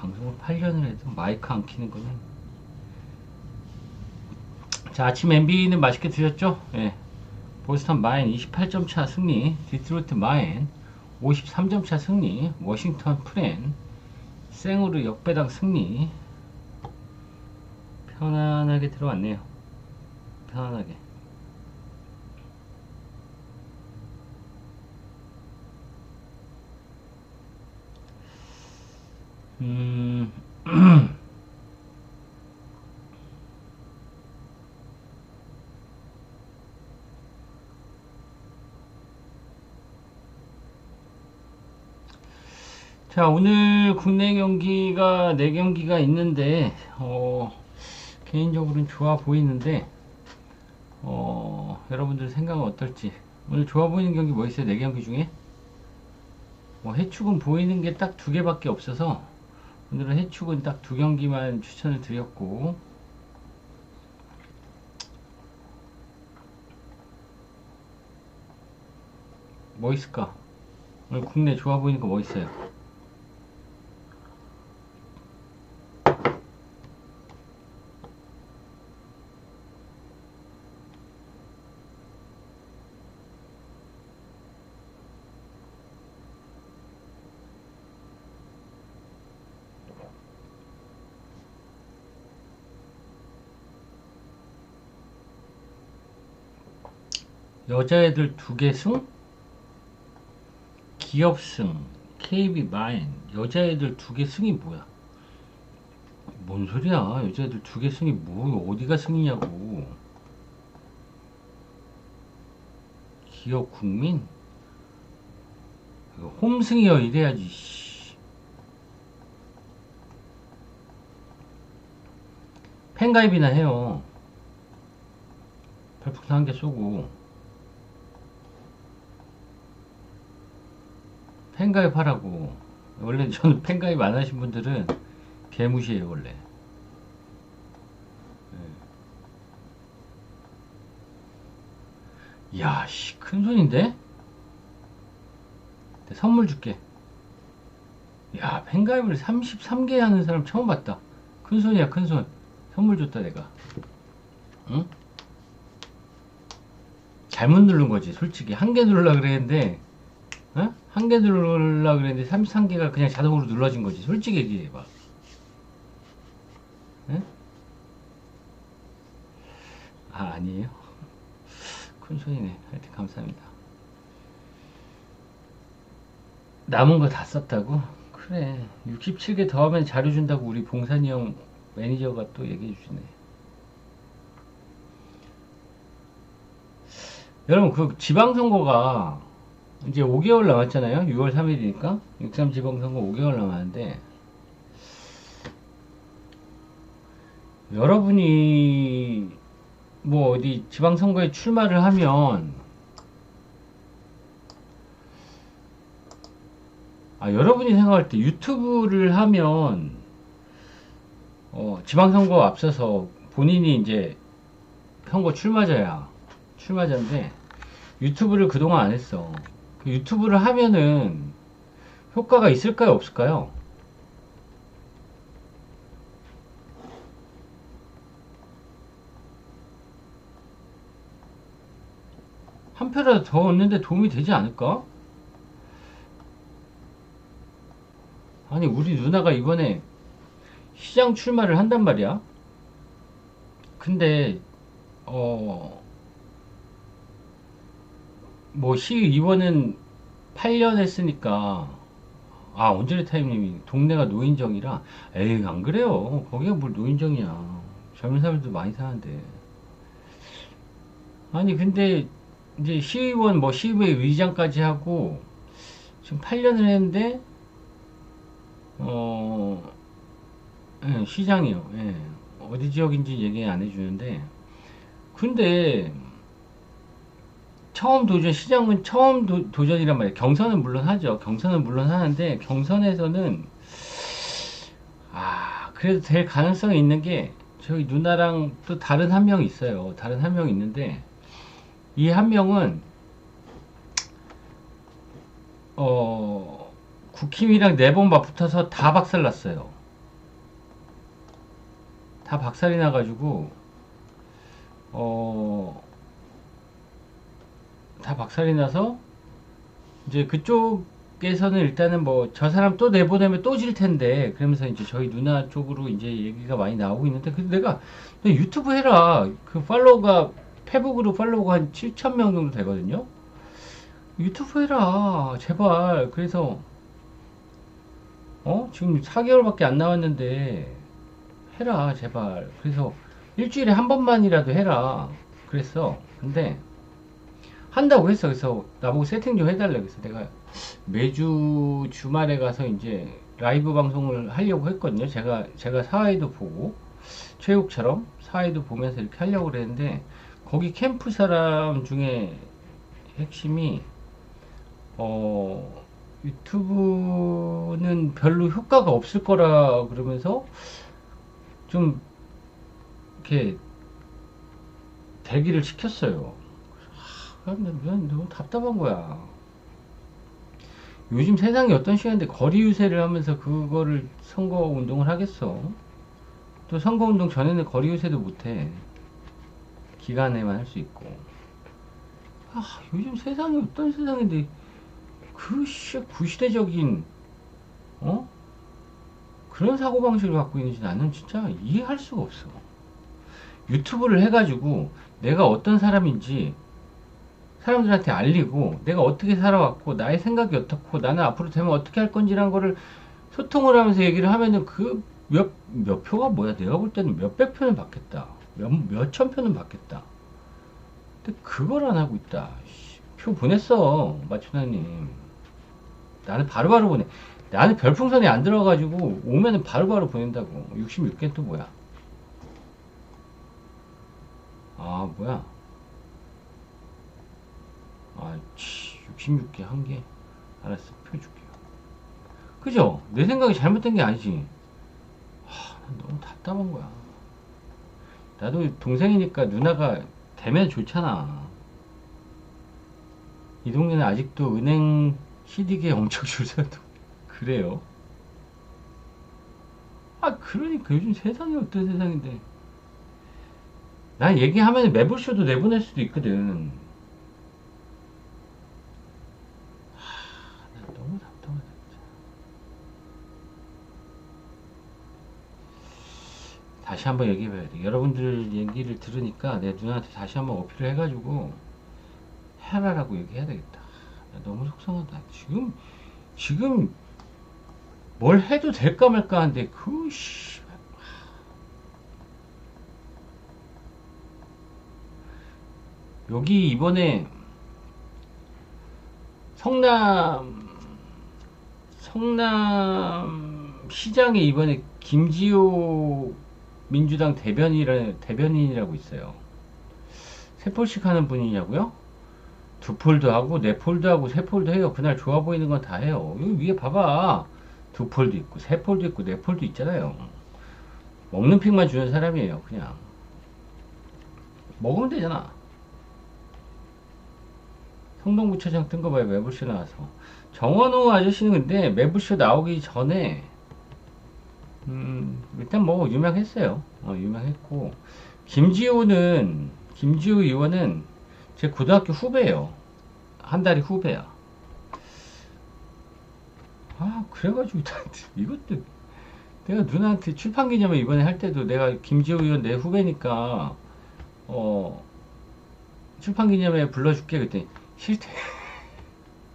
방송을 8년을 해도 마이크 안 키는 거는. 자, 아침 MB는 맛있게 드셨죠? 예. 보스턴 마인 28점 차 승리, 디트로이트 마인 53점 차 승리, 워싱턴 프렌 생으로 역배당 승리. 편안하게 들어왔네요. 편안하게. 자, 오늘 국내 경기가 4경기가 있는데, 개인적으로는 좋아 보이는데, 여러분들 생각은 어떨지. 오늘 좋아 보이는 경기 뭐 있어요? 4경기 중에? 뭐 해축은 보이는 게 딱 2개밖에 없어서, 오늘은 해축은 딱 2경기만 추천을 드렸고, 뭐 있을까? 오늘 국내 좋아 보이는 거 뭐 있어요? 여자애들 2개 승? 기업승, KB 마인, 여자애들 2개 승이 뭐야? 뭔 소리야? 여자애들 2개 승이 뭐, 어디가 승이냐고. 기업 국민? 홈승이요, 이래야지. 팬가입이나 해요. 별풍선 1개 쏘고. 팬가입 하라고. 원래 저는 팬가입 안 하신 분들은 개무시해요, 원래. 이야, 씨, 큰손인데? 선물 줄게. 야, 팬가입을 33개 하는 사람 처음 봤다. 큰손이야, 큰손. 선물 줬다, 내가. 응? 잘못 누른 거지, 솔직히. 1개 누르려고 그랬는데, 어? 1개 누르려고 그랬는데, 33개가 그냥 자동으로 눌러진 거지. 솔직히 얘기해봐. 응? 아, 아니에요? 큰손이네. 하여튼 감사합니다. 남은 거 다 썼다고? 그래. 67개 더하면 자료 준다고 우리 봉산이 형 매니저가 또 얘기해 주시네. 여러분, 그 지방선거가 이제 5개월 남았잖아요. 6월 3일이니까. 63 지방선거 5개월 남았는데, 여러분이 뭐 어디 지방선거에 출마를 하면, 여러분이 생각할 때 유튜브를 하면, 지방선거 앞서서 본인이 이제 선거 출마자인데, 유튜브를 그동안 안 했어. 그 유튜브를 하면은 효과가 있을까요, 없을까요? 한 표라도 더 얻는데 도움이 되지 않을까? 아니, 우리 누나가 이번에 시장 출마를 한단 말이야. 근데 뭐 시의원은 8년 했으니까, 언저리 타임님이 동네가 노인정이라. 에이, 안 그래요. 거기가 뭘 노인정이야. 젊은 사람들도 많이 사는데. 아니, 근데 이제 시의원, 뭐 시의회 의장까지 하고 지금 8년을 했는데, 어 예, 시장이요. 예. 어디 지역인지 얘기 안 해주는데, 근데 처음 도전, 시장은 처음 도전이란 말이에요. 경선은 물론 하죠. 경선은 물론 하는데, 경선에서는, 그래도 될 가능성이 있는 게, 저희 누나랑 또 다른 한 명 있어요. 다른 한 명 있는데, 이 한 명은, 국힘이랑 4번 맞붙어서 다 박살났어요. 다 박살이 나가지고 어, 다 박살이 나서 이제 그쪽에서는 일단은 뭐 저 사람 또 내보내면 또 질 텐데 그러면서 이제 저희 누나 쪽으로 이제 얘기가 많이 나오고 있는데 근데 내가 너 유튜브 해라 그 팔로워가 페북으로 팔로워가 한 7,000명 정도 되거든요. 유튜브 해라 제발. 그래서 지금 4개월밖에 안 나왔는데 해라 제발. 그래서 일주일에 한 번만이라도 해라 그랬어. 근데 한다고 했어. 그래서 나보고 세팅 좀 해달라. 그래서 내가 매주 주말에 가서 이제 라이브 방송을 하려고 했거든요. 제가 사회도 보고 체육처럼 사회도 보면서 이렇게 하려고 그랬는데 거기 캠프 사람 중에 핵심이 유튜브는 별로 효과가 없을 거라 그러면서 좀 이렇게 대기를 시켰어요. 너무 답답한 거야. 요즘 세상이 어떤 시간인데 거리 유세를 하면서 그거를 선거 운동을 하겠어? 또 선거 운동 전에는 거리 유세도 못해. 기간에만 할 수 있고. 요즘 세상이 어떤 세상인데 구시대적인 그런 사고방식을 갖고 있는지 나는 진짜 이해할 수가 없어. 유튜브를 해가지고 내가 어떤 사람인지 사람들한테 알리고 내가 어떻게 살아왔고 나의 생각이 어떻고 나는 앞으로 되면 어떻게 할 건지라는 거를 소통을 하면서 얘기를 하면은 그 몇 표가 뭐야. 내가 볼 때는 몇백 표는 받겠다. 몇천 표는 받겠다. 근데 그걸 안 하고 있다. 표 보냈어 마추나님. 나는 바로바로 보내. 나는 별풍선이 안 들어가지고 오면은 바로바로 보낸다고. 66개 또 뭐야. 뭐야. 66개 한 개. 알았어, 표 줄게요. 그죠? 내 생각이 잘못된 게 아니지. 난 너무 답답한 거야. 나도 동생이니까 누나가 되면 좋잖아. 이 동네는 아직도 은행 CD기에 엄청 줄 서도 그래요. 그러니까 요즘 세상이 어떤 세상인데. 난 얘기하면 매불쇼도 내보낼 수도 있거든. 난 너무 답답하다 진짜. 다시 한번 얘기해봐야 돼. 여러분들 얘기를 들으니까 내 누나한테 다시 한번 어필을 해가지고 해라라고 얘기해야 되겠다. 나 너무 속상하다. 지금 뭘 해도 될까 말까 한데 여기 이번에 성남 시장에 이번에 김지호 민주당 대변인이라고 있어요. 세 폴씩 하는 분이냐고요? 두 폴도 하고 네 폴도 하고 세 폴도 해요. 그날 좋아 보이는 건 다 해요. 여기 위에 봐봐. 두 폴도 있고 세 폴도 있고 네 폴도 있잖아요. 먹는 픽만 주는 사람이에요. 그냥 먹으면 되잖아. 성동구청장 뜬 거 봐요. 매불쇼 나와서. 정원호 아저씨는 근데 매불쇼 나오기 전에 일단 뭐 유명했어요. 유명했고 김지호 의원은 제 고등학교 후배예요. 한 달이 후배야. 그래가지고 이것도 내가 누나한테 출판기념회 이번에 할 때도 내가 김지호 의원 내 후배니까 출판기념회 불러줄게 그랬더니 싫대.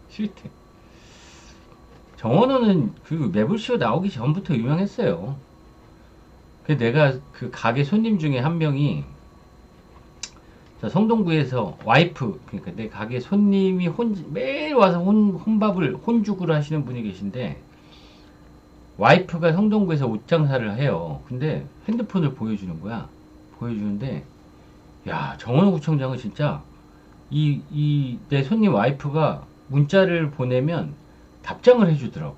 싫대. 정원호는 그 매불쇼 나오기 전부터 유명했어요. 그 내가 그 가게 손님 중에 한 명이 저 성동구에서 와이프, 그러니까 내 가게 손님이 매일 와서 혼죽을 하시는 분이 계신데 와이프가 성동구에서 옷 장사를 해요. 근데 핸드폰을 보여주는 거야. 보여주는데 야, 정원호 구청장은 진짜 내 손님 와이프가 문자를 보내면 답장을 해주더라고.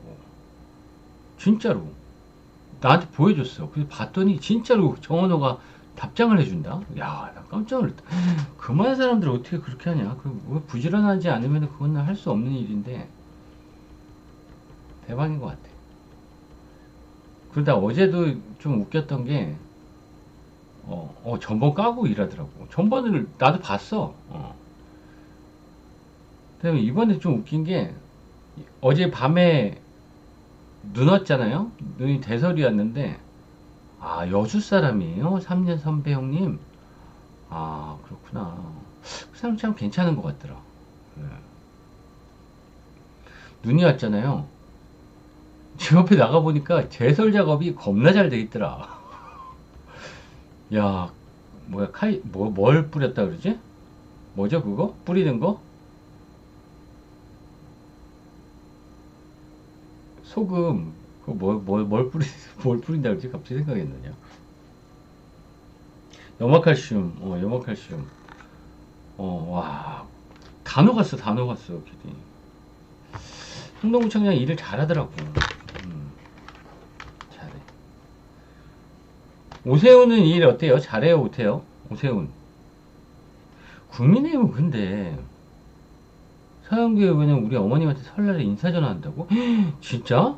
진짜로. 나한테 보여줬어. 그래서 봤더니 진짜로 정원호가 답장을 해준다? 야, 나 깜짝 놀랐다. 그만 사람들 어떻게 그렇게 하냐? 왜 부지런하지 않으면 그건 할 수 없는 일인데 대박인 것 같아. 그러다 어제도 좀 웃겼던 게 전번 까고 일하더라고. 전번을 나도 봤어. 그다음에 이번에 좀 웃긴 게 어제 밤에 눈 왔잖아요. 눈이 대설이 왔는데 아 여수 사람이에요. 3년 선배 형님. 아 그렇구나. 그 사람 참 괜찮은 것 같더라. 네. 눈이 왔잖아요. 집 앞에 나가보니까 제설 작업이 겁나 잘 돼 있더라. 야, 뭐야, 뭘 뿌렸다 그러지? 뭐죠, 그거? 뿌리는 거? 소금. 그거 뭘 뿌린다 그러지? 갑자기 생각이 안 나냐? 염화칼슘, 염화칼슘. 와. 다 녹았어, 걔이. 흥동구청장 일을 잘하더라고. 잘해. 오세훈은 일 어때요? 잘해요, 못해요? 오세훈. 국민의힘은 근데 서영교 의원은 우리 어머님한테 설날에 인사전화 한다고? 진짜?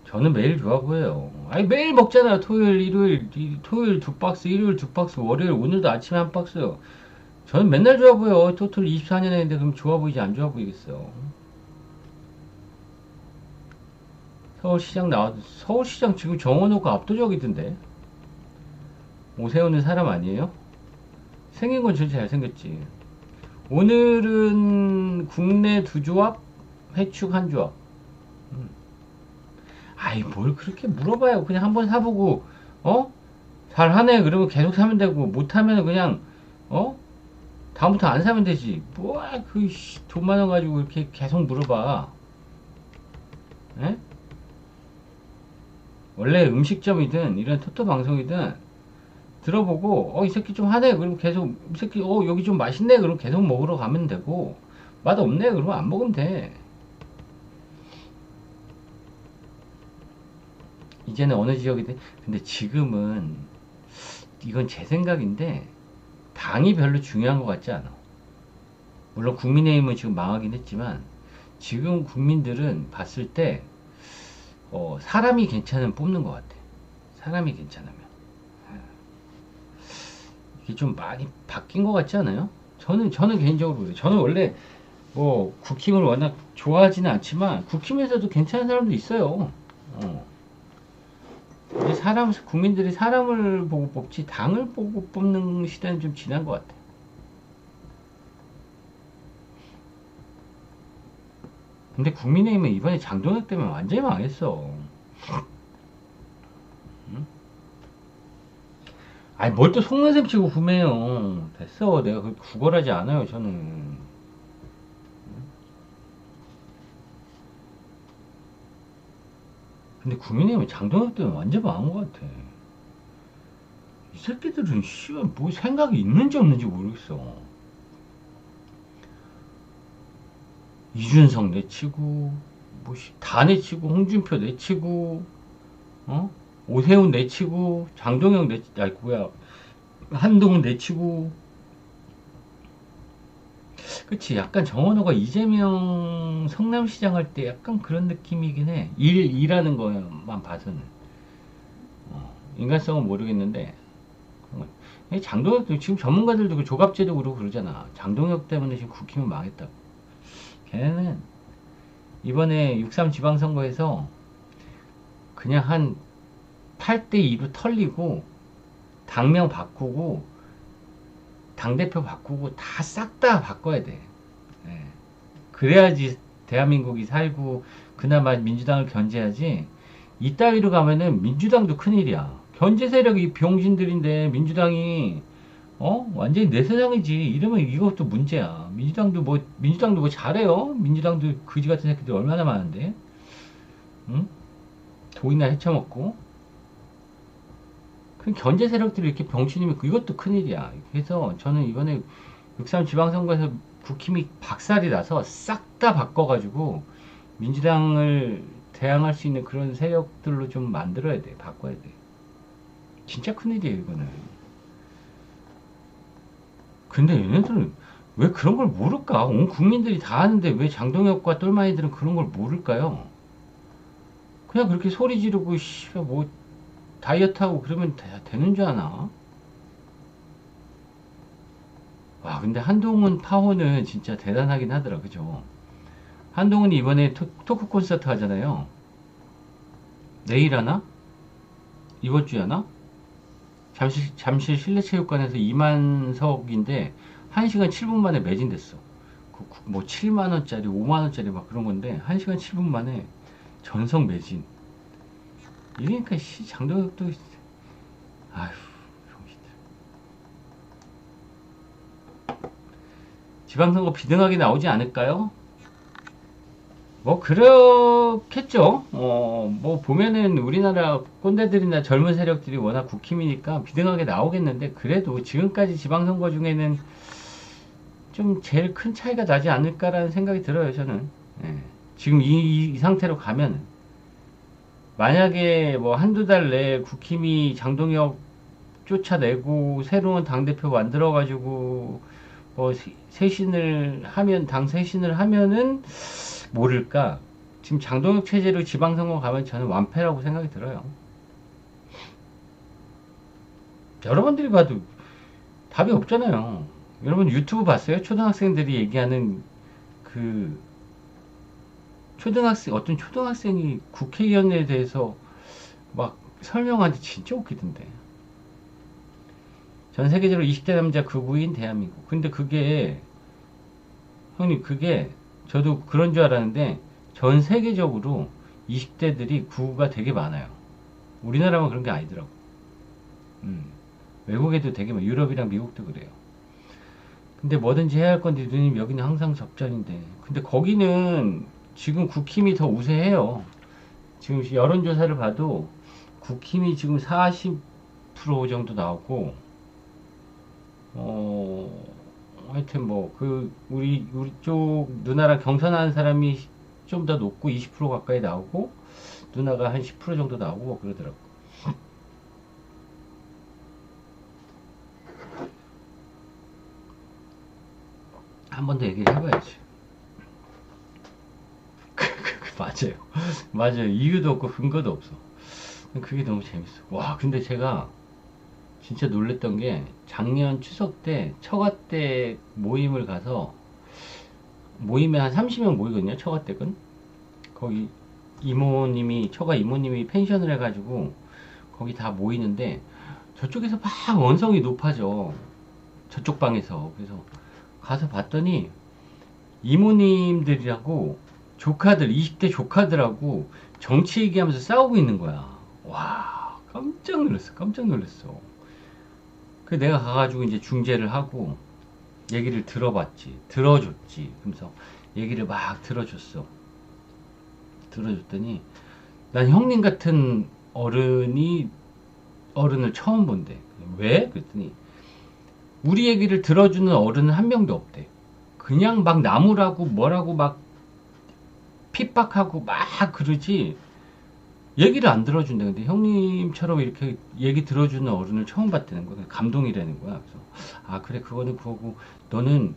저는 매일 좋아하고 해요. 아니 매일 먹잖아요. 토요일, 일요일, 토요일 두 박스, 일요일 두 박스, 월요일 오늘도 아침에 한 박스. 저는 맨날 좋아 보여. 토토 24년 했는데 그럼 좋아 보이지 안 좋아 보이겠어. 서울시장 나와도 서울시장 지금 정원호가 압도적이던데. 오세훈은 사람 아니에요? 생긴 건 진짜 잘생겼지. 오늘은 국내 두 조합, 해축 한 조합. 아이 뭘 그렇게 물어봐요. 그냥 한번 사보고 잘하네 그러면 계속 사면 되고 못하면 그냥 어 다음부터 안 사면 되지. 뭐야 돈 많아 가지고 이렇게 계속 물어봐. 에? 원래 음식점이든 이런 토토 방송이든 들어보고 이 새끼 좀 하네 그러면 계속 이 새끼 여기 좀 맛있네 그러면 계속 먹으러 가면 되고 맛 없네 그러면 안 먹으면 돼. 이제는 어느 지역이든 근데 지금은 이건 제 생각인데 당이 별로 중요한 것 같지 않아. 물론 국민의힘은 지금 망하긴 했지만 지금 국민들은 봤을 때 사람이 괜찮으면 뽑는 것 같아. 사람이 괜찮으면 이게 좀 많이 바뀐 것 같지 않아요? 저는 개인적으로 그래요. 저는 원래 뭐 국힘을 워낙 좋아하지는 않지만 국힘에서도 괜찮은 사람도 있어요. 이제 국민들이 사람을 보고 뽑지 당을 보고 뽑는 시대는 좀 지난 것 같아. 근데 국민의힘은 이번에 장동혁 때문에 완전히 망했어. 응? 아니 뭘 또 속는 셈 치고 구매요. 됐어. 내가 구걸하지 않아요. 저는. 근데 국민의힘은 장동혁 때문에 완전 망한 것 같아. 이 새끼들은 씨발 뭐 생각이 있는지 없는지 모르겠어. 이준석 내치고 다 내치고 홍준표 내치고 오세훈 내치고 장동혁 아니 뭐야 한동훈 내치고. 그치 약간 정원호가 이재명 성남시장 할 때 약간 그런 느낌이긴 해. 일하는 거만 봐서는 인간성은 모르겠는데 장동혁도 지금 전문가들도 그 조갑제도 그러고 그러잖아. 장동혁 때문에 지금 국힘은 망했다고. 걔네는 이번에 6.3 지방선거에서 그냥 한 8대2로 털리고 당명 바꾸고 당대표 바꾸고 다 싹 다 바꿔야 돼. 예. 그래야지 대한민국이 살고 그나마 민주당을 견제하지. 이따위로 가면은 민주당도 큰일이야. 견제 세력이 병신들인데 민주당이 완전히 내 세상이지. 이러면 이것도 문제야. 민주당도 뭐 잘해요. 민주당도 그지 같은 새끼들 얼마나 많은데. 응? 돈이나 헤쳐먹고. 그 견제 세력들이 이렇게 병신이면 이것도 큰일이야. 그래서 저는 이번에 6.3 지방선거에서 국힘이 박살이 나서 싹 다 바꿔가지고 민주당을 대항할 수 있는 그런 세력들로 좀 만들어야 돼. 바꿔야 돼. 진짜 큰일이에요, 이거는. 근데 얘네들은 왜 그런 걸 모를까? 온 국민들이 다 아는데 왜 장동혁과 똘마니들은 그런 걸 모를까요? 그냥 그렇게 소리 지르고, 뭐, 다이어트하고 그러면 되는 줄 아나? 와, 근데 한동훈 파워는 진짜 대단하긴 하더라, 그죠? 한동훈이 이번에 토크 콘서트 하잖아요. 내일 하나? 이번 주에 하나? 잠실 실내체육관에서 2만석인데 1시간 7분 만에 매진됐어. 뭐 7만원짜리, 5만원짜리 막 그런 건데 1시간 7분 만에 전석 매진. 이러니까 장동혁도 아휴, 병신들. 지방선거 비등하게 나오지 않을까요? 뭐 그렇겠죠. 뭐 보면은 우리나라 꼰대들이나 젊은 세력들이 워낙 국힘이니까 비등하게 나오겠는데, 그래도 지금까지 지방선거 중에는 좀 제일 큰 차이가 나지 않을까라는 생각이 들어요, 저는. 예. 지금 이 상태로 가면 만약에 뭐 한두 달 내에 국힘이 장동혁 쫓아내고 새로운 당대표 만들어가지고 뭐 쇄신을 하면, 당 쇄신을 하면은 모를까. 지금 장동혁 체제로 지방선거 가면 저는 완패라고 생각이 들어요. 여러분들이 봐도 답이 없잖아요. 여러분 유튜브 봤어요? 초등학생들이 얘기하는 그 어떤 초등학생이 국회의원에 대해서 막 설명하는데 진짜 웃기던데. 전 세계적으로 20대 남자 극우인 대한민국. 근데 그게, 형님, 그게 저도 그런 줄 알았는데 전 세계적으로 20대들이 극우가 되게 많아요. 우리나라만 그런 게 아니더라고. 외국에도 되게 많아요. 유럽이랑 미국도 그래요. 근데 뭐든지 해야 할 건데 누님, 여기는 항상 접전인데. 근데 거기는 지금 국힘이 더 우세해요. 지금 여론조사를 봐도 국힘이 지금 40% 정도 나오고, 하여튼 뭐 우리 쪽 누나랑 경선하는 사람이 좀 더 높고 20% 가까이 나오고, 누나가 한 10% 정도 나오고 뭐 그러더라고. 한 번 더 얘기를 해봐야지. 맞아요. 맞아요. 이유도 없고 근거도 없어. 그게 너무 재밌어. 와, 근데 제가 진짜 놀랬던 게, 작년 추석 때 처가댁 모임을 가서, 모임에 한 30명 모이거든요, 처가댁은. 거기 처가 이모님이 펜션을 해가지고 거기 다 모이는데, 저쪽에서 막 언성이 높아져, 저쪽 방에서. 그래서 가서 봤더니 이모님들이라고 조카들, 20대 조카들하고 정치 얘기하면서 싸우고 있는 거야. 와, 깜짝 놀랐어. 깜짝 놀랐어. 그 내가 가가지고 이제 중재를 하고 얘기를 들어줬지. 그러면서 얘기를 막 들어줬더니, 난 형님 같은 어른을 처음 본대. 왜? 그랬더니 우리 얘기를 들어주는 어른은 한 명도 없대. 그냥 막 나무라고 뭐라고 막 핍박하고 막 그러지 얘기를 안 들어준다. 근데 형님처럼 이렇게 얘기 들어주는 어른을 처음 봤다는 거야. 감동이라는 거야. 그래서 아, 그래, 그거는 그거고, 너는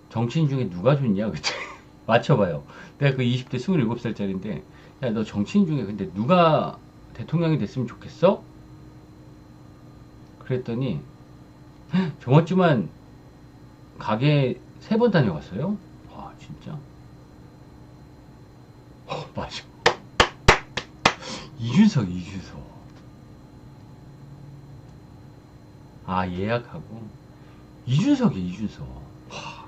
정치인 중에 누가 좋냐? 그랬더니 맞춰봐요. 내가 그 20대 27살짜리인데, 야, 너 정치인 중에 근데 누가 대통령이 됐으면 좋겠어? 그랬더니 저번주만 가게 3번 다녀왔어요. 와, 진짜. 맞아. 이준석. 아, 예약하고. 이준석. 와.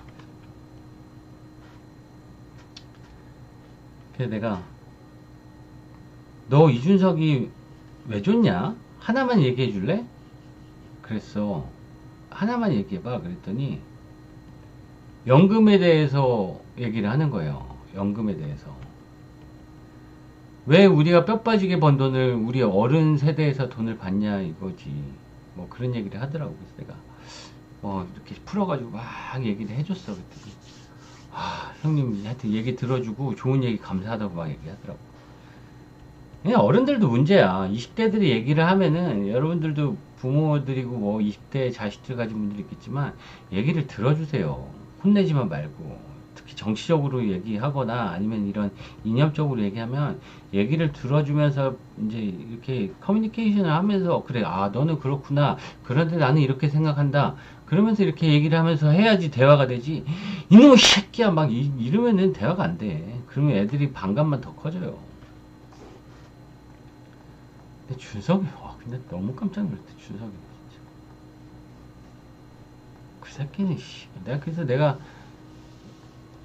그래서 내가, 너 이준석이 왜 좋냐? 하나만 얘기해 줄래? 그랬어. 하나만 얘기해봐. 그랬더니 연금에 대해서 얘기를 하는 거예요. 연금에 대해서. 왜 우리가 뼈 빠지게 번 돈을 우리 어른 세대에서 돈을 받냐 이거지. 뭐 그런 얘기를 하더라고. 그래서 내가 이렇게 풀어가지고 막 얘기를 해줬어. 그랬더니 아, 형님 하여튼 얘기 들어주고 좋은 얘기 감사하다고 막 얘기하더라고. 그냥 어른들도 문제야. 20대들이 얘기를 하면은, 여러분들도 부모들이고 뭐 20대 자식들 가진 분들이 있겠지만 얘기를 들어주세요. 혼내지만 말고. 특히 정치적으로 얘기하거나 아니면 이런 이념적으로 얘기하면 얘기를 들어주면서 이제 이렇게 커뮤니케이션을 하면서 그래, 아, 너는 그렇구나. 그런데 나는 이렇게 생각한다. 그러면서 이렇게 얘기를 하면서 해야지 대화가 되지. 이놈의 새끼야 막 이러면은 대화가 안 돼. 그러면 애들이 반감만 더 커져요. 근데 준석이, 와, 근데 너무 깜짝 놀랐다, 준석이. 진짜. 그 새끼는, 씨. 내가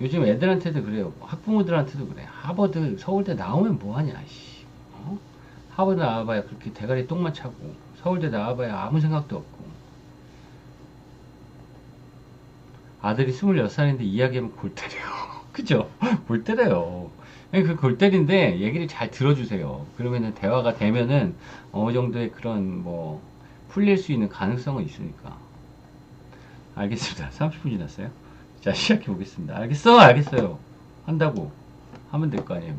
요즘 애들한테도 그래요. 학부모들한테도 그래. 하버드, 서울대 나오면 뭐하냐, 씨. 어? 하버드 나와봐야 그렇게 대가리 똥만 차고, 서울대 나와봐야 아무 생각도 없고. 아들이 26살인데 이야기하면 골 때려요. 그죠? 골 때려요. 그골 때린데 얘기를 잘 들어주세요. 그러면은 대화가 되면은 어느 정도의 그런 뭐 풀릴 수 있는 가능성은 있으니까. 알겠습니다. 30분 지났어요. 자, 시작해 보겠습니다. 알겠어요. 한다고 하면 될 거 아니에요,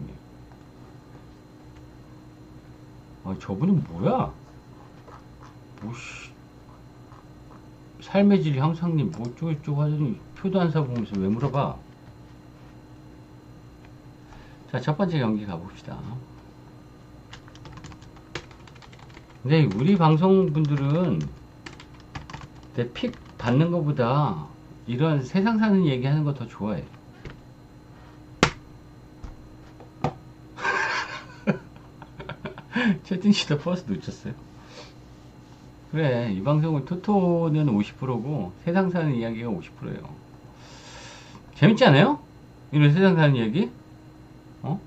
형님. 저분은 뭐야? 뭐씨, 삶의 질 향상님 뭐 어쩌고저쩌고 하더니 표도 안 사보면서 왜 물어봐? 자, 첫 번째 경기 가봅시다. 근데 우리 방송분들은 내 픽 받는 것보다 이런 세상 사는 얘기 하는 거 더 좋아해. 채팅치다 버스 놓쳤어요. 그래, 이 방송은 토토는 50%고 세상 사는 이야기가 50%예요. 재밌지 않아요? 이런 세상 사는 이야기? 어?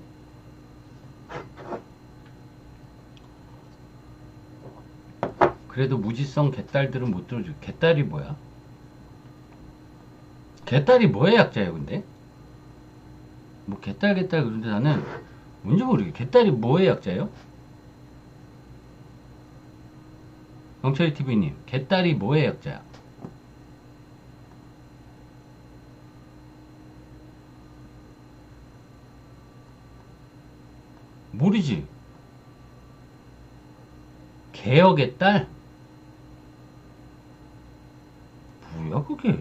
그래도 무지성 개딸들은 못 들어줘. 개딸이 뭐야? 개딸이 뭐의 약자예요, 근데? 뭐 개딸 그러는데 나는 뭔지 모르게 개딸이 뭐의 약자예요? 영철이 TV님, 개딸이 뭐의 약자야? 모르지. 개혁의 딸? 뭐야 그게?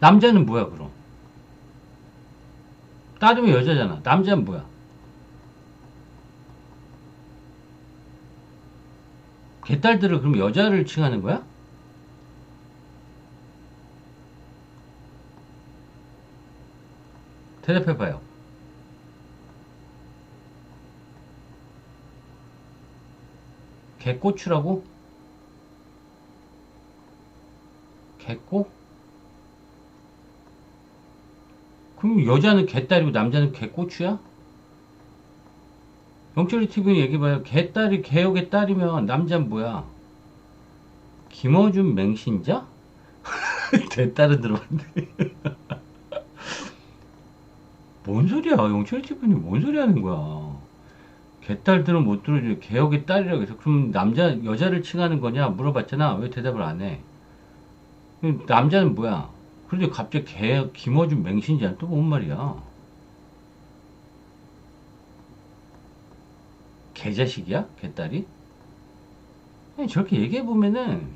남자는 뭐야 그럼? 딸이면 여자잖아. 남자는 뭐야? 개딸들을 그럼 여자를 칭하는 거야? 대답해봐요. 개꼬추라고? 개꼬? 그럼 여자는 개딸이고 남자는 개꼬추야? 영철이 TV는 얘기해봐요. 개딸이 개혁의 딸이면 남자는 뭐야? 김어준 맹신자? 대딸은 들어봤는데. 뭔 소리야? 영철이 TV는 뭔 소리 하는 거야? 개딸들은 못 들어줘. 개혁의 딸이라고 해서. 그럼 여자를 칭하는 거냐? 물어봤잖아. 왜 대답을 안 해? 남자는 뭐야? 그런데 갑자기 김어준 맹신자는 또 뭔 말이야? 개자식이야? 개딸이? 아니, 저렇게 얘기해보면은,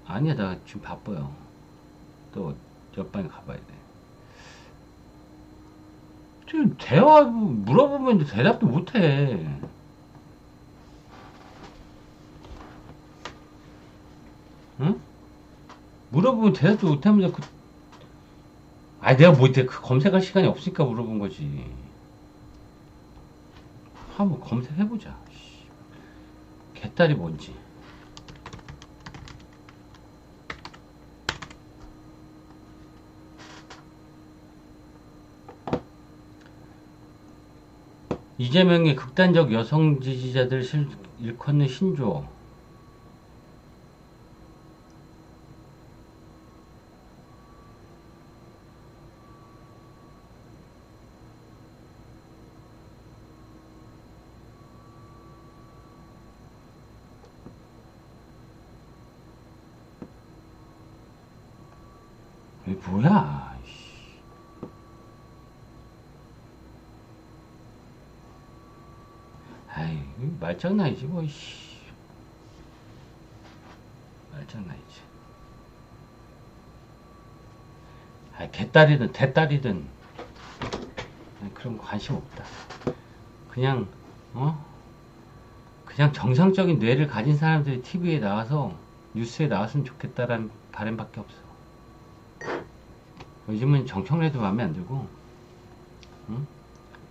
아니야, 나 지금 바빠요. 또, 옆방에 가봐야 돼. 지금 물어보면 대답도 못해. 응? 물어보면 대답도 못하면서 내가 뭐 이때 그 검색할 시간이 없으니까 물어본 거지. 한번 검색해보자. 개딸이 뭔지. 이재명의 극단적 여성 지지자들 일컫는 신조어. 이게 뭐야? 아이, 말장난이지 뭐. 말장난이지. 개딸이든 대딸이든 그런 거 관심 없다. 그냥 그냥 정상적인 뇌를 가진 사람들이 TV에 나와서 뉴스에 나왔으면 좋겠다라는 바람밖에 없어. 요즘은 정청래도 마음에 안 들고, 응?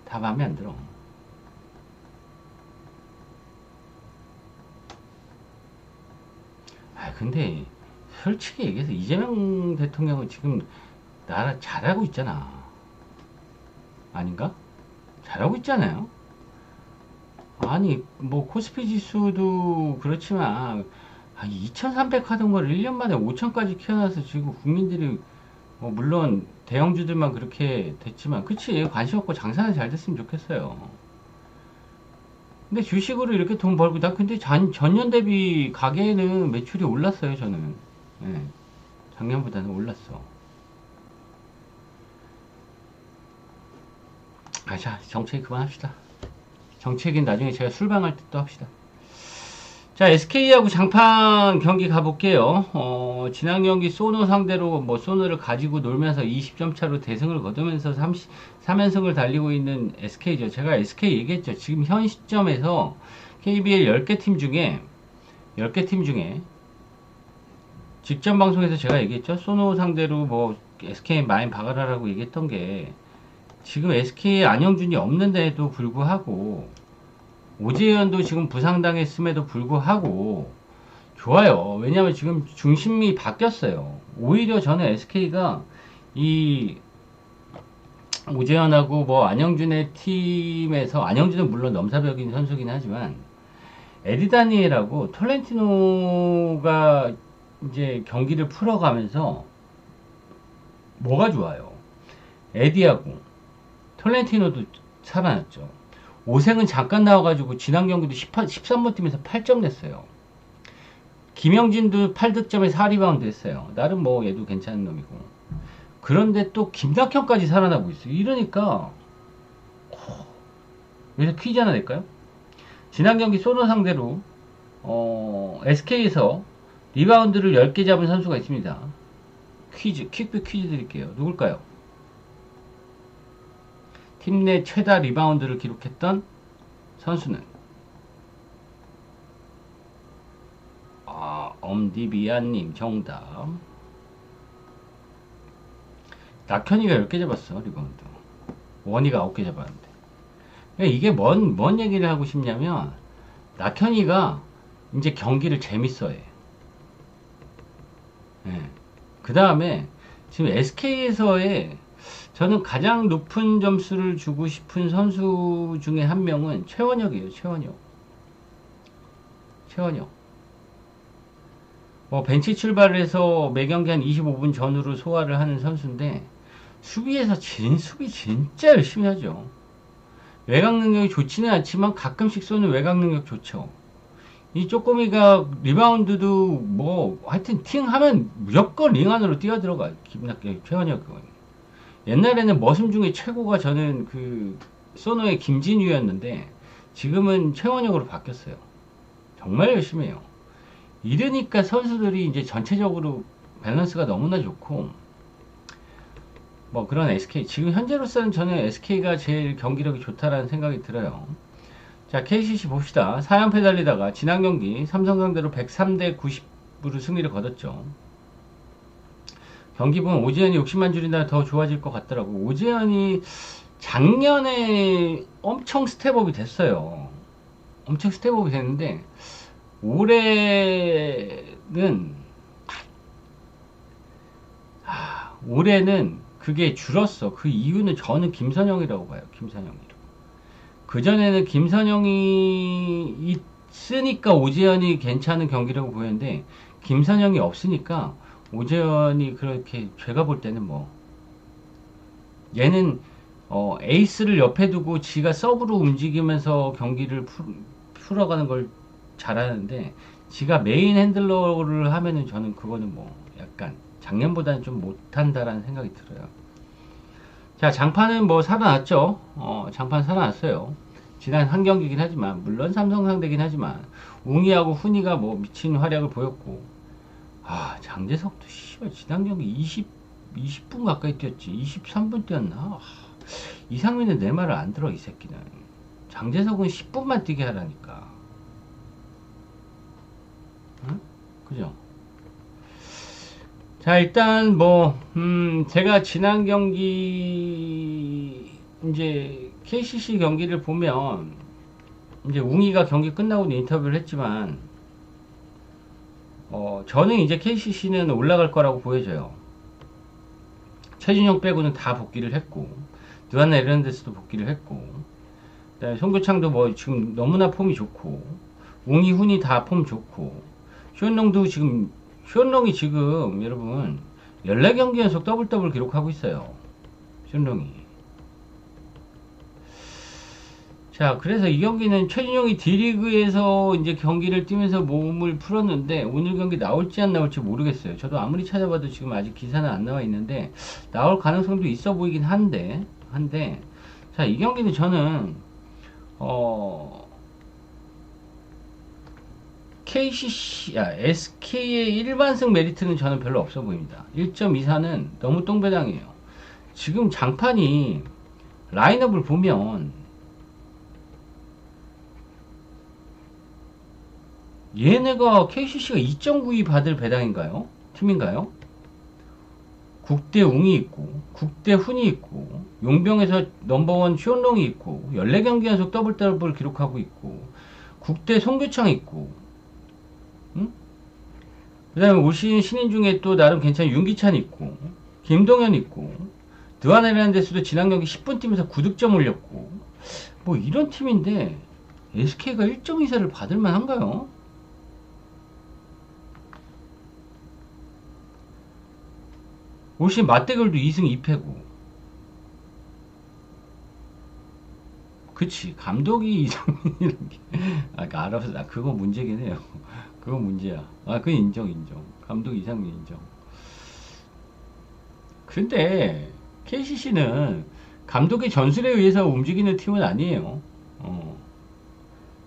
다 마음에 안 들어. 근데 솔직히 얘기해서 이재명 대통령은 지금 나라 잘하고 있잖아. 아닌가? 잘하고 있잖아요. 아니 뭐 코스피 지수도 그렇지만 2300 하던 걸 1년 만에 5000까지 키워놔서 지금 국민들이 물론 대형주들만 그렇게 됐지만 그치, 관심 없고 장사는 잘 됐으면 좋겠어요. 근데 주식으로 이렇게 돈 벌고, 나 근데 전년 대비 가게에는 매출이 올랐어요 저는. 예, 작년보다는 올랐어. 자, 정책 그만합시다. 정책은 나중에 제가 술방할 때 또 합시다. 자, SK하고 장판 경기 가볼게요. 지난 경기 소노 상대로 소노를 가지고 놀면서 20점 차로 대승을 거두면서 3연승을 달리고 있는 SK죠. 제가 SK 얘기했죠. 지금 현 시점에서 KBL 10개 팀 중에 직전 방송에서 제가 얘기했죠. 소노 상대로 SK 많이 박아라라고 얘기했던 게, 지금 SK에 안영준이 없는데도 불구하고 오재현도 지금 부상당했음에도 불구하고 좋아요. 왜냐하면 지금 중심이 바뀌었어요. 오히려 저는 SK가 이 오재현하고 안영준의 팀에서, 안영준은 물론 넘사벽인 선수긴 하지만 에디다니엘하고 톨렌티노가 이제 경기를 풀어가면서 뭐가 좋아요. 에디하고 톨렌티노도 살아났죠. 오생은 잠깐 나와가지고 지난 경기도 13번 팀에서 8점 냈어요. 김영진도 8득점에 4리바운드 했어요. 나름 얘도 괜찮은 놈이고. 그런데 또 김낙현까지 살아나고 있어요. 이러니까 여기서 퀴즈 하나 낼까요? 지난 경기 소노 상대로 SK에서 리바운드를 10개 잡은 선수가 있습니다. 퀴즈, 퀵뷰 퀴즈 드릴게요. 누굴까요? 팀 내 최다 리바운드를 기록했던 선수는 엄디비안님 정답. 낙현이가 10개 잡았어. 리바운드. 원희가 9개 잡았는데. 이게 뭔 얘기를 하고 싶냐면, 낙현이가 이제 경기를 재밌어해. 그 다음에 지금 SK에서의 저는 가장 높은 점수를 주고 싶은 선수 중에 한 명은 최원혁이에요. 최원혁. 벤치 출발을 해서 매 경기 한 25분 전후로 소화를 하는 선수인데, 수비 진짜 열심히 하죠. 외곽 능력이 좋지는 않지만 가끔씩 쏘는 외곽 능력 좋죠. 이 쪼꼬미가 리바운드도 하여튼 팅 하면 무조건 링 안으로 뛰어 들어가. 최원혁. 옛날에는 머슴 중에 최고가 저는 소노의 김진유였는데 지금은 최원혁으로 바뀌었어요. 정말 열심히 해요. 이러니까 선수들이 이제 전체적으로 밸런스가 너무나 좋고, 그런 SK, 지금 현재로서는 저는 SK가 제일 경기력이 좋다라는 생각이 들어요. 자, KCC 봅시다. 4연패 달리다가 지난 경기 삼성 상대로 103대 90으로 승리를 거뒀죠. 경기 보면 오재현이 60만 줄이나 더 좋아질 것 같더라고. 오재현이 작년에 엄청 스텝업이 됐어요. 엄청 스텝업이 됐는데 올해는 그게 줄었어. 그 이유는 저는 김선영이라고 봐요. 그전에는 김선영이 있으니까 오재현이 괜찮은 경기라고 보였는데, 김선영이 없으니까 오재현이 그렇게, 제가 볼 때는 얘는 에이스를 옆에 두고 지가 서브로 움직이면서 경기를 풀어가는 걸 잘하는데, 지가 메인 핸들러를 하면은 저는 그거는 약간 작년보다는 좀 못한다라는 생각이 들어요. 자, 장판은 살아났죠. 장판 살아났어요. 지난 한 경기긴 하지만, 물론 삼성 상대긴 하지만 웅이하고 훈이가 미친 활약을 보였고, 장재석도 씨발 지난 경기 20분 가까이 뛰었지. 23분 뛰었나? 이상민은 내 말을 안 들어 이 새끼는. 장재석은 10분만 뛰게 하라니까. 응? 그죠? 자, 일단 제가 지난 경기 이제 KCC 경기를 보면 이제 웅이가 경기 끝나고 인터뷰를 했지만 저는 이제 KCC는 올라갈 거라고 보여져요. 최준영 빼고는 다 복귀를 했고, 드완 에르난데스도 복귀를 했고, 송교창도 뭐 지금 너무나 폼이 좋고, 웅이 훈이 다 폼 좋고, 쇼런롱이 지금 여러분 14경기 연속 더블 기록하고 있어요. 쇼런롱이. 자, 그래서 이 경기는 최준용이 D리그에서 이제 경기를 뛰면서 몸을 풀었는데, 오늘 경기 나올지 안 나올지 모르겠어요. 저도 아무리 찾아봐도 지금 아직 기사는 안 나와 있는데, 나올 가능성도 있어 보이긴 한데, 자, 이 경기는 저는, SK의 일반승 메리트는 저는 별로 없어 보입니다. 1.24는 너무 똥배당이에요. 지금 장판이, 라인업을 보면, 얘네가 KCC가 2.92 받을 배당인가요? 팀인가요? 국대 웅이 있고, 국대 훈이 있고, 용병에서 넘버원 쇼롱이 있고, 14경기 연속 더블 기록하고 있고, 국대 송교창 있고, 응? 그 다음에 올 시즌 신인 중에 또 나름 괜찮은 윤기찬 있고, 김동현 있고, 드완 에르난데스도 지난 경기 10분 뛰면서 9득점 올렸고, 뭐 이런 팀인데, SK가 1.24를 받을 만한가요? 올 시즌 맞대결도 2승 2패고. 그치, 감독이 이상민이라는 게. 알아서, 그거 문제긴 해요. 그거 문제야. 그건 인정. 감독 이상민 인정. 근데, KCC는 감독의 전술에 의해서 움직이는 팀은 아니에요.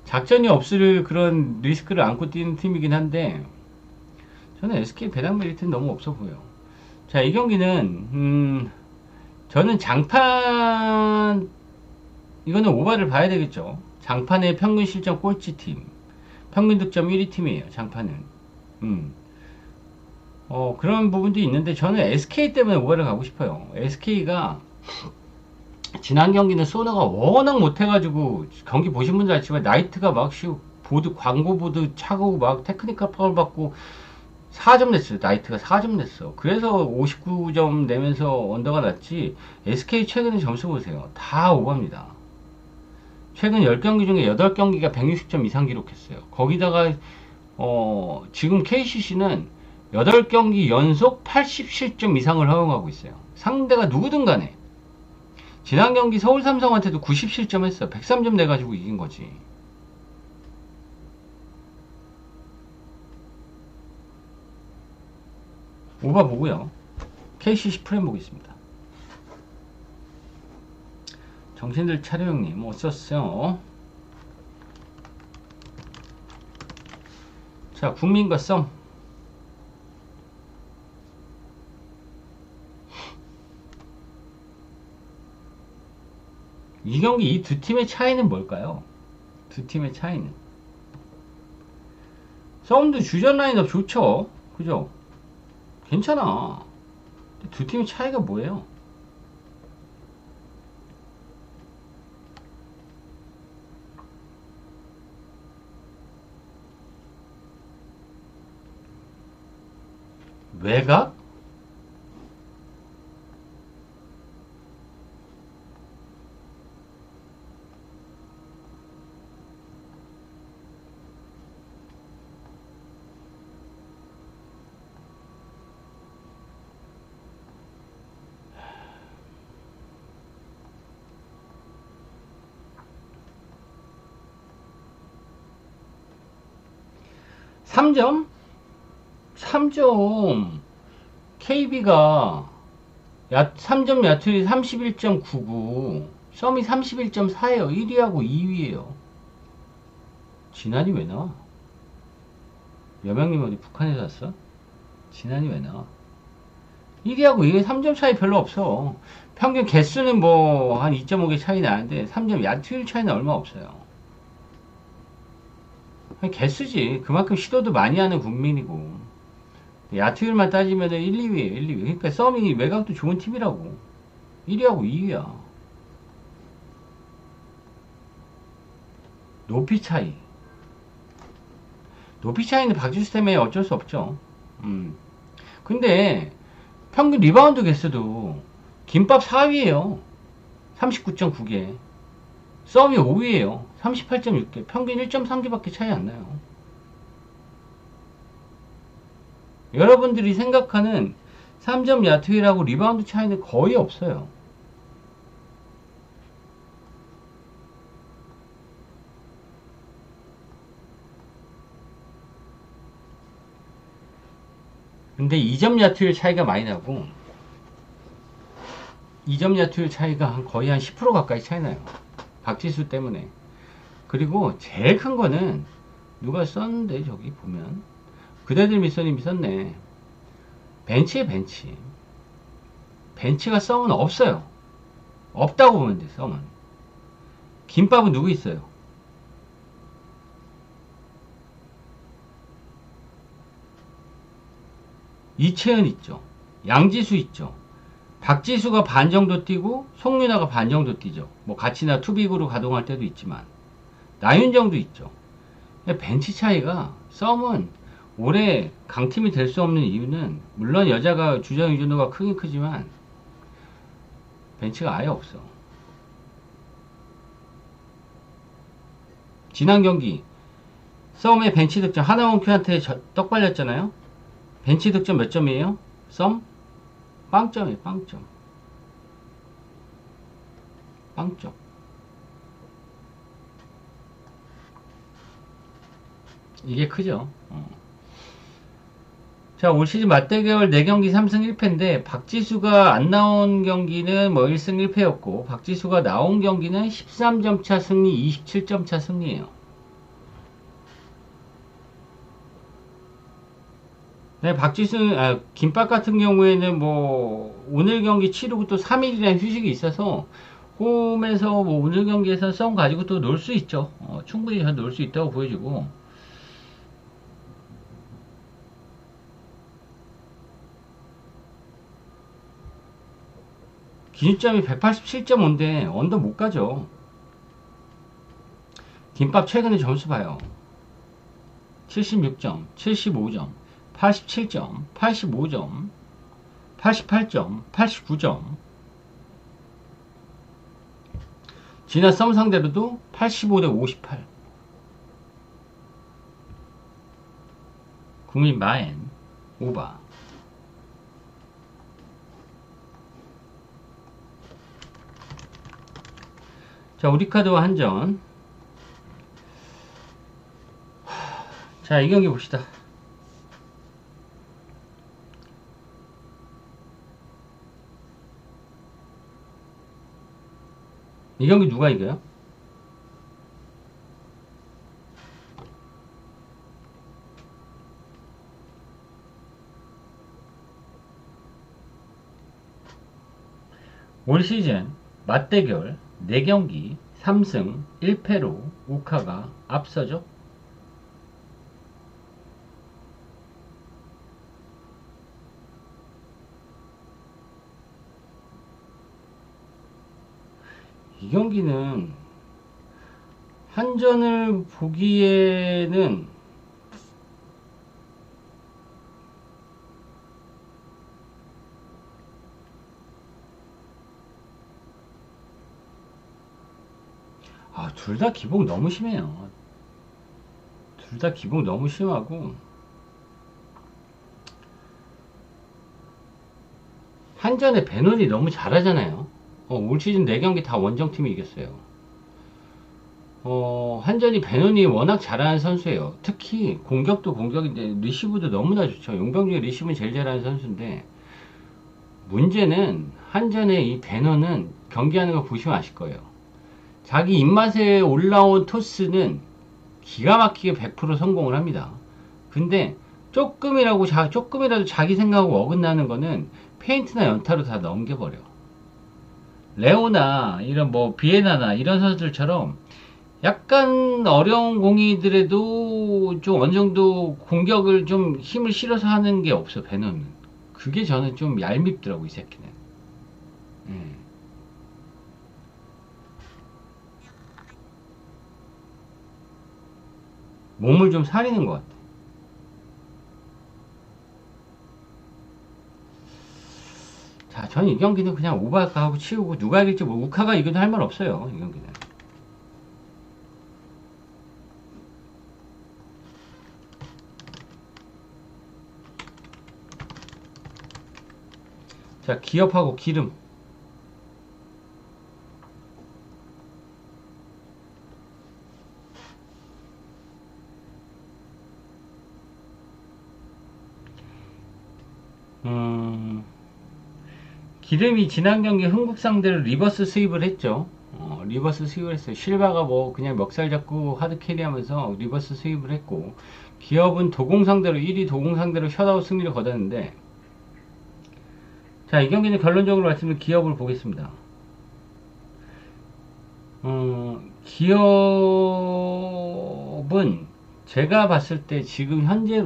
작전이 없을 그런 리스크를 안고 뛰는 팀이긴 한데, 저는 SK 배당 메리트는 너무 없어 보여. 자, 이 경기는 저는 장판, 이거는 오바를 봐야 되겠죠. 장판의 평균 실점 꼴찌팀, 평균 득점 1위 팀이에요. 장판은. 그런 부분도 있는데 저는 SK 때문에 오바를 가고 싶어요. SK가 지난 경기는 소너가 워낙 못해가지고, 경기 보신 분들 알지만 나이트가 막 광고 보드 차고 막 테크니컬 파울 받고 4점 냈어요. 나이트가 4점 냈어. 그래서 59점 내면서 언더가 났지. SK 최근에 점수 보세요. 다 오버입니다. 최근 10경기 중에 8경기가 160점 이상 기록했어요. 거기다가 지금 KCC는 8경기 연속 87점 이상을 허용하고 있어요. 상대가 누구든 간에. 지난 경기 서울 삼성한테도 97점 했어요. 103점 내가지고 이긴 거지. 오바 보고요. KCC 프레임 보겠습니다. 정신들 차려 형님 어쩌세요? 자, 국민과 썸. 이 경기 이 두 팀의 차이는 뭘까요? 두 팀의 차이는 썸도 주전 라인업 좋죠. 그죠? 괜찮아. 두 팀의 차이가 뭐예요? 외곽? (3점) 3점 KB가 3점 야투리 31.99, 썸이 31.4에요. 1위하고 2위에요. 진한이 왜 나와? 여명님 어디 북한에서 왔어? 진한이 왜 나와? 1위하고 이게 3점 차이 별로 없어. 평균 개수는 뭐 한 2.5개 차이 나는데 3점 야투율 차이는 얼마 없어요. 개수지. 그만큼 시도도 많이 하는 국민이고. 야투율만 따지면은 1, 2위에요. 1, 2위. 그러니까 썸이 외곽도 좋은 팀이라고. 1위하고 2위야. 높이 차이. 높이 차이는 박지수 때문에 어쩔 수 없죠. 근데 평균 리바운드 개수도 김밥 4위에요. 39.9개. 썸이 5위에요. 38.6개. 평균 1.3개밖에 차이 안 나요. 여러분들이 생각하는 3점 야투율하고 리바운드 차이는 거의 없어요. 근데 2점 야투율 차이가 많이 나고 2점 야투율 차이가 거의 한 10% 가까이 차이 나요. 박지수 때문에. 그리고 제일 큰 거는 누가 썼는데 저기 보면 그대들 미소님이 썼네. 벤치에 벤치. 벤치가 썸은 없어요. 없다고 보면 돼. 썸은. 김밥은 누구 있어요? 이채은 있죠. 양지수 있죠. 박지수가 반 정도 뛰고 송윤아가 반 정도 뛰죠. 뭐 같이나 투빅으로 가동할 때도 있지만 나윤정도 있죠. 벤치 차이가 썸은 올해 강팀이 될 수 없는 이유는 물론 여자가 주장 유준호가 크긴 크지만 벤치가 아예 없어. 지난 경기 썸의 벤치 득점 하나원큐한테 떡 발렸잖아요. 벤치 득점 몇 점이에요? 썸? 빵점이에요. 빵점. 빵점. 이게 크죠. 자, 올 시즌 맞대결 4경기 3승 1패인데 박지수가 안 나온 경기는 뭐 1승 1패였고 박지수가 나온 경기는 13점 차 승리, 27점 차 승리예요. 네, 김밥 같은 경우에는 뭐 오늘 경기 치르고 또 3일이나 휴식이 있어서 홈에서 뭐 오늘 경기에서 썸 가지고 또 놀 수 있죠. 충분히 잘 놀 수 있다고 보여지고. 기준점이 187.5인데 언더 못 가죠. 김밥 최근에 점수 봐요. 76점, 75점, 87점, 85점, 88점, 89점. 지난 썸 상대로도 85대 58. 국민 마엔 오바. 자, 우리 카드와 한전. 자, 이 경기 봅시다. 이 경기 누가 이겨요? 올 시즌 맞대결 4경기 3승 1패로 우카가 앞서죠. 이 경기는 한전을 보기에는 둘 다 기복 너무 심해요. 둘 다 기복 너무 심하고 한전의 배논이 너무 잘하잖아요. 올 시즌 4경기 다 원정팀이 이겼어요. 한전이 배논이 워낙 잘하는 선수예요. 특히 공격도 공격인데 리시브도 너무나 좋죠. 용병 중에 리시브는 제일 잘하는 선수인데 문제는 한전의 이 배논은 경기하는 거 보시면 아실 거예요. 자기 입맛에 올라온 토스는 기가 막히게 100% 성공을 합니다. 근데 조금이라도 자기 생각하고 어긋나는 거는 페인트나 연타로 다 넘겨버려. 레오나 이런 뭐 비에나나 이런 선수들처럼 약간 어려운 공이더라도 좀 어느 정도 공격을 좀 힘을 실어서 하는 게 없어, 배너는. 그게 저는 좀 얄밉더라고, 이 새끼는. 예. 몸을 좀 사리는 것 같아. 자, 저는 이 경기는 그냥 오바카 하고 치우고 누가 이길지 뭐 우카가 이겨도 할 말 없어요, 이 경기는. 자, 기업하고 기름. 음, 기름이 지난 경기 흥국 상대로 리버스 스윕을 했죠. 리버스 스윕을 했어요. 실바가 뭐 그냥 멱살 잡고 하드 캐리하면서 리버스 스윕을 했고, 기업은 도공 상대로 1위 도공 상대로 셧아웃 승리를 거뒀는데, 자, 이 경기는 결론적으로 말씀드리면 기업을 보겠습니다. 기업은 제가 봤을 때 지금 현재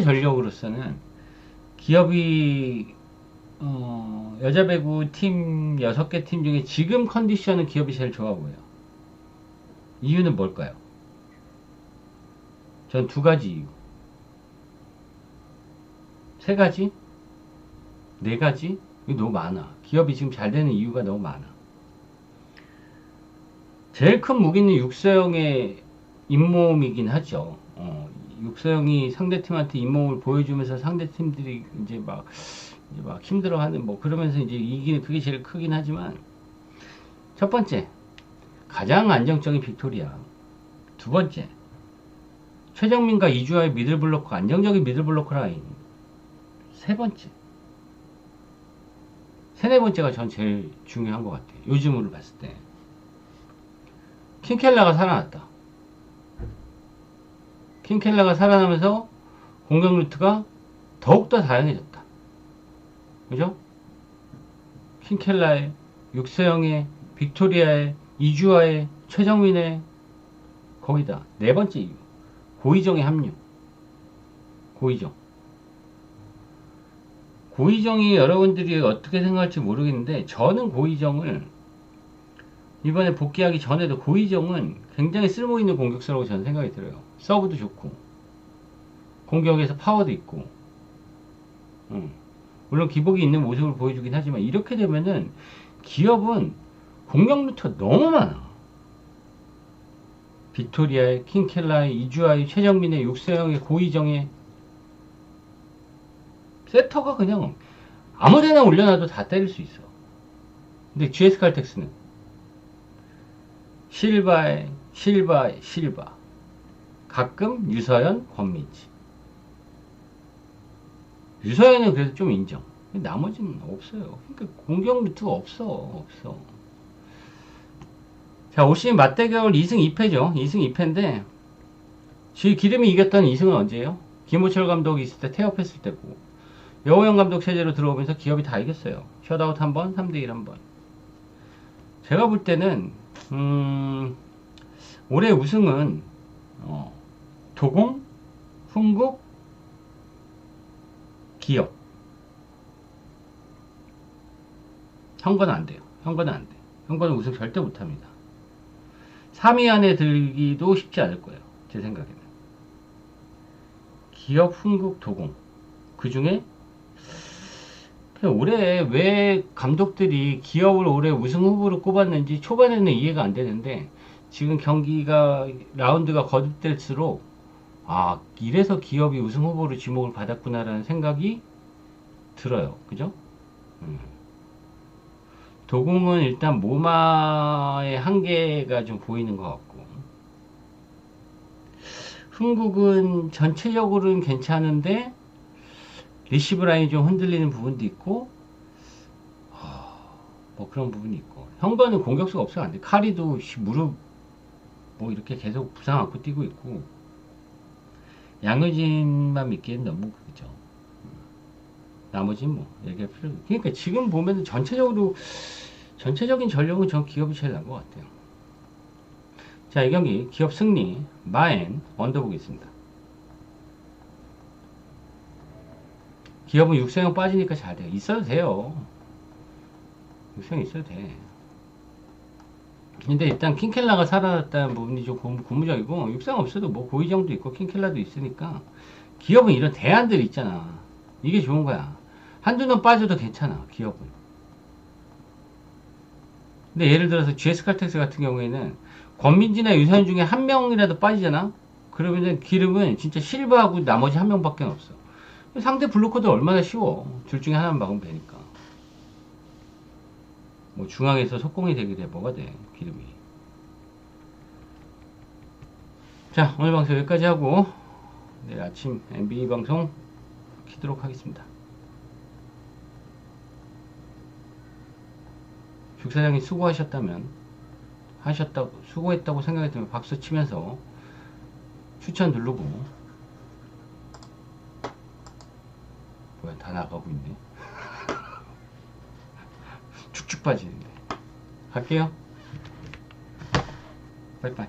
전력으로서는 기업이 여자 배구 팀 6개 팀 중에 지금 컨디션은 기업이 제일 좋아 보여요. 이유는 뭘까요? 전 두 가지 이유. 세 가지? 네 가지? 이거 너무 많아. 기업이 지금 잘 되는 이유가 너무 많아. 제일 큰 무기는 육서영의 잇몸이긴 하죠. 육서영이 상대팀한테 잇몸을 보여주면서 상대팀들이 이제 막 힘들어하는 뭐 그러면서 이제 이기는 그게 제일 크긴 하지만, 첫 번째 가장 안정적인 빅토리아. 두 번째 최정민과 이주아의 미들블로커, 안정적인 미들블로커 라인. 세 번째, 세네 번째가 전 제일 중요한 것 같아요, 요즘으로 봤을 때. 킹켈라가 살아났다. 킹켈라가 살아나면서 공격 루트가 더욱더 다양해졌다. 그죠? 킹켈라의, 육서영의, 빅토리아의, 이주아의, 최정민의, 거기다 네 번째 이유, 고의정의 합류. 고의정이 여러분들이 어떻게 생각할지 모르겠는데, 저는 고의정을 이번에 복귀하기 전에도 고의정은 굉장히 쓸모있는 공격수라고 저는 생각이 들어요. 서브도 좋고 공격에서 파워도 있고, 물론 기복이 있는 모습을 보여주긴 하지만, 이렇게 되면은 기업은 공격 루트가 너무 많아. 빅토리아의, 킹켈라의, 이주아의, 최정민의, 육세영의, 고의정의 세터가 그냥 아무데나 올려놔도 다 때릴 수 있어. 근데 GS 칼텍스는 실바, 가끔 유서연, 권민지. 유서연은 그래도 좀 인정. 나머지는 없어요. 그러니까 공격 루트가 없어. 자, 올 시즌 맞대결 2승 2패죠. 2승 2패인데, 지금 기름이 이겼던 2승은 언제예요? 김호철 감독이 있을 때 태업했을 때고, 여호영 감독 체제로 들어오면서 기업이 다 이겼어요. 셧아웃 한 번, 3대1 한 번. 제가 볼 때는 올해 우승은 도공, 흥국, 기업. 현건은 안 돼요. 현건은 우승 절대 못합니다. 3위 안에 들기도 쉽지 않을 거예요, 제 생각에는. 기업, 흥국, 도공. 그 중에 올해 왜 감독들이 기업을 올해 우승 후보로 꼽았는지 초반에는 이해가 안 되는데, 지금 경기가 라운드가 거듭될수록 이래서 기업이 우승 후보로 지목을 받았구나라는 생각이 들어요. 그죠? 도공은 일단 모마의 한계가 좀 보이는 것 같고, 흥국은 전체적으로는 괜찮은데 리시브 라인이 좀 흔들리는 부분도 있고, 뭐 그런 부분이 있고, 현관은 공격수가 없어서 안 돼. 카리도 무릎 뭐 이렇게 계속 부상 안고 뛰고 있고, 양의진만 믿기엔 너무 그죠. 나머지는 뭐 얘기할 필요 없고. 그러니까 지금 보면 전체적인 전력은 전 기업이 제일 나은 것 같아요. 자, 이 경기 기업 승리 마엔 언더 보겠습니다. 기업은 육성형 빠지니까 잘 돼요. 있어도 돼요. 육성형 있어도 돼. 근데 일단 킹켈라가 살아났다는 부분이 좀 고무적이고, 육성 없어도 뭐 고의정도 있고 킹켈라도 있으니까 기업은 이런 대안들 있잖아. 이게 좋은 거야. 한두 년 빠져도 괜찮아, 기업은. 근데 예를 들어서 GS칼텍스 같은 경우에는 권민지나 유사현 중에 한 명이라도 빠지잖아? 그러면은 기름은 진짜 실버하고 나머지 한 명밖에 없어. 상대 블루코드 얼마나 쉬워. 둘 중에 하나만 막으면 되니까. 뭐 중앙에서 속공이 되게 돼. 뭐가 돼, 기름이. 자, 오늘 방송 여기까지 하고 내일 아침 NBA 방송 키도록 하겠습니다. 죽사장이 수고했다고 생각했다면 박수 치면서 추천 누르고. 뭐야, 다 나가고 있네. 축축 빠지는데. 갈게요. 빠이빠이.